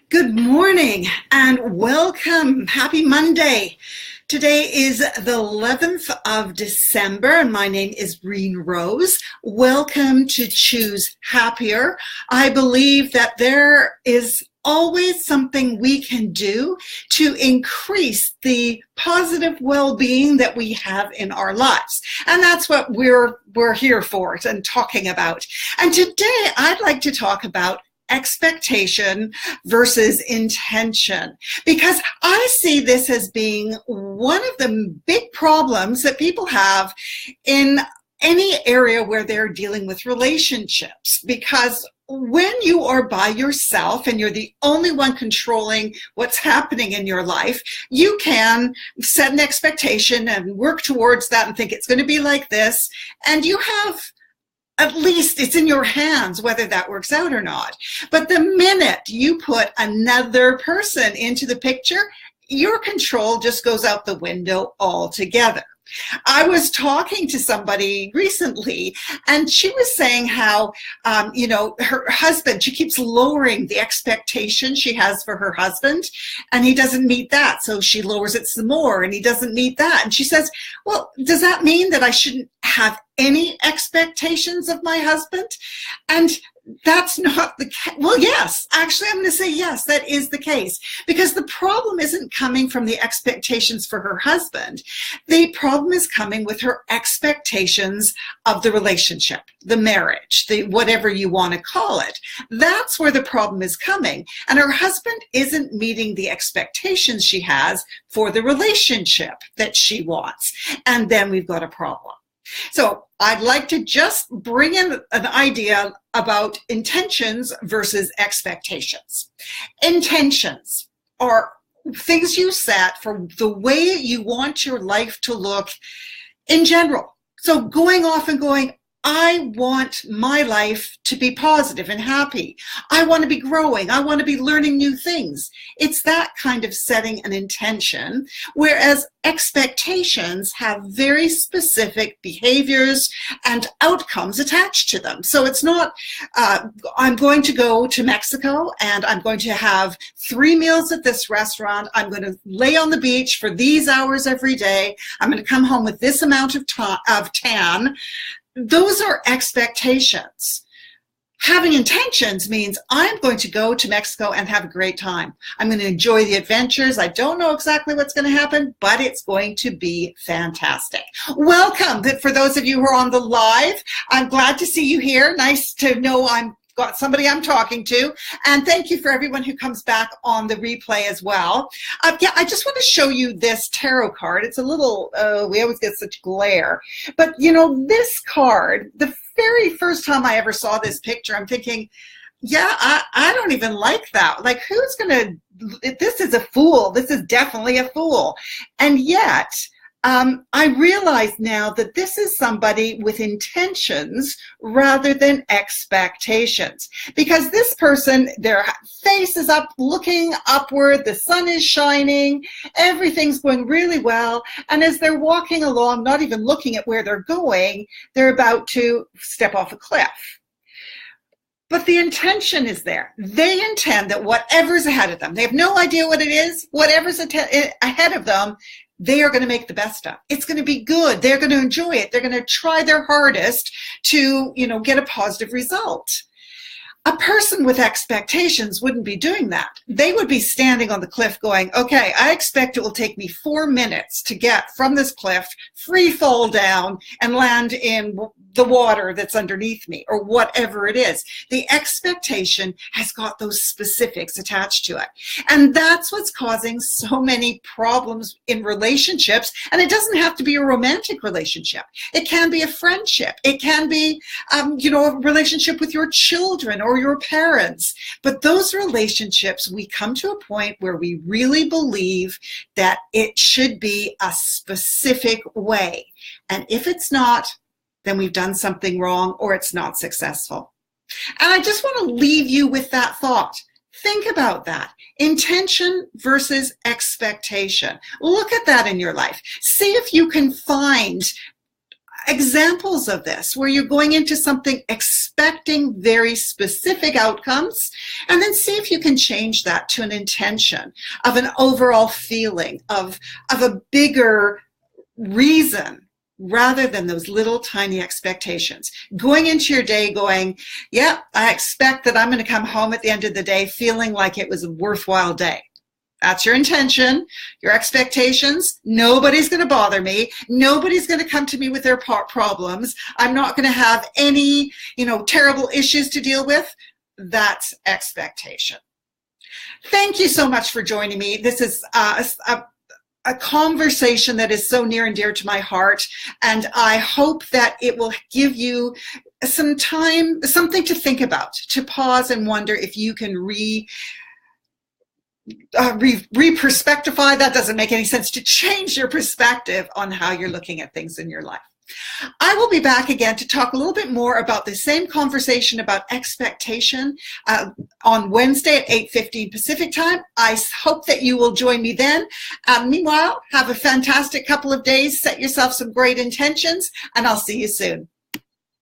Good morning and welcome. Happy Monday. Today is the 11th of December and my name is Breen Rose. Welcome to Choose Happier. I believe that there is always something we can do to increase the positive well-being that we have in our lives. And that's what we're here for and talking about. And today I'd like to talk about expectation versus intention, because I see this as being one of the big problems that people have in any area where they're dealing with relationships. Because when you are by yourself and you're the only one controlling what's happening in your life, you can set an expectation and work towards that and think it's going to be like this, and you have at least it's in your hands whether that works out or not. But the minute you put another person into the picture, your control just goes out the window altogether. I was talking to somebody recently and she was saying how, her husband, she keeps lowering the expectation she has for her husband and he doesn't meet that. So she lowers it some more and he doesn't meet that. And she says, well, does that mean that I shouldn't have any expectations of my husband? And that's not the case. Well, yes, actually, I'm going to say yes, that is the case, because the problem isn't coming from the expectations for her husband. The problem is coming with her expectations of the relationship, the marriage, the whatever you want to call it. That's where the problem is coming. And her husband isn't meeting the expectations she has for the relationship that she wants. And then we've got a problem. So I'd like to just bring in an idea about intentions versus expectations. Intentions are things you set for the way you want your life to look in general. So going off and going, I want my life to be positive and happy. I want to be growing. I want to be learning new things. It's that kind of setting an intention, whereas expectations have very specific behaviors and outcomes attached to them. So it's not, I'm going to go to Mexico and I'm going to have 3 meals at this restaurant. I'm going to lay on the beach for these hours every day. I'm going to come home with this amount of tan. Those are expectations. Having intentions means I'm going to go to Mexico and have a great time. I'm going to enjoy the adventures. I don't know exactly what's going to happen, but it's going to be fantastic. Welcome. For those of you who are on the live, I'm glad to see you here. Nice to know I've got somebody I'm talking to. And thank you for everyone who comes back on the replay as well. I just want to show you this tarot card. It's a little, we always get such glare. But, this card, the very first time I ever saw this picture, I'm thinking, yeah, I don't even like that. Like, who's going to, this is a fool. This is definitely a fool. And yet, I realize now that this is somebody with intentions rather than expectations, because this person, their face is up, looking upward, the sun is shining, everything's going really well, and as they're walking along, not even looking at where they're going, they're about to step off a cliff. But the intention is there. They intend that whatever's ahead of them, they have no idea what it is, whatever's ahead of them, they are going to make the best of. It's going to be good. They're going to enjoy it. They're going to try their hardest to, get a positive result. A person with expectations wouldn't be doing that. They would be standing on the cliff going, okay, I expect it will take me 4 minutes to get from this cliff, free fall down and land in the water that's underneath me, or whatever it is. The expectation has got those specifics attached to it. And that's what's causing so many problems in relationships. And it doesn't have to be a romantic relationship. It can be a friendship. It can be, a relationship with your children or your parents. But those relationships, we come to a point where we really believe that it should be a specific way. And if it's not, then we've done something wrong or it's not successful. And I just want to leave you with that thought. Think about that. Intention versus expectation. Look at that in your life. See if you can find examples of this where you're going into something expecting very specific outcomes, and then see if you can change that to an intention of an overall feeling of a bigger reason, rather than those little tiny expectations. Going into your day going, yeah, I expect that I'm going to come home at the end of the day feeling like it was a worthwhile day. That's your intention, your expectations. Nobody's going to bother me. Nobody's going to come to me with their problems. I'm not going to have any, terrible issues to deal with. That's expectation. Thank you so much for joining me. This is a conversation that is so near and dear to my heart, and I hope that it will give you something to think about, to pause and wonder if you can re-perspectify. That doesn't make any sense. To change your perspective on how you're looking at things in your life. I will be back again to talk a little bit more about the same conversation about expectation on Wednesday at 8:15 Pacific time. I hope that you will join me then. Meanwhile, have a fantastic couple of days. Set yourself some great intentions, and I'll see you soon.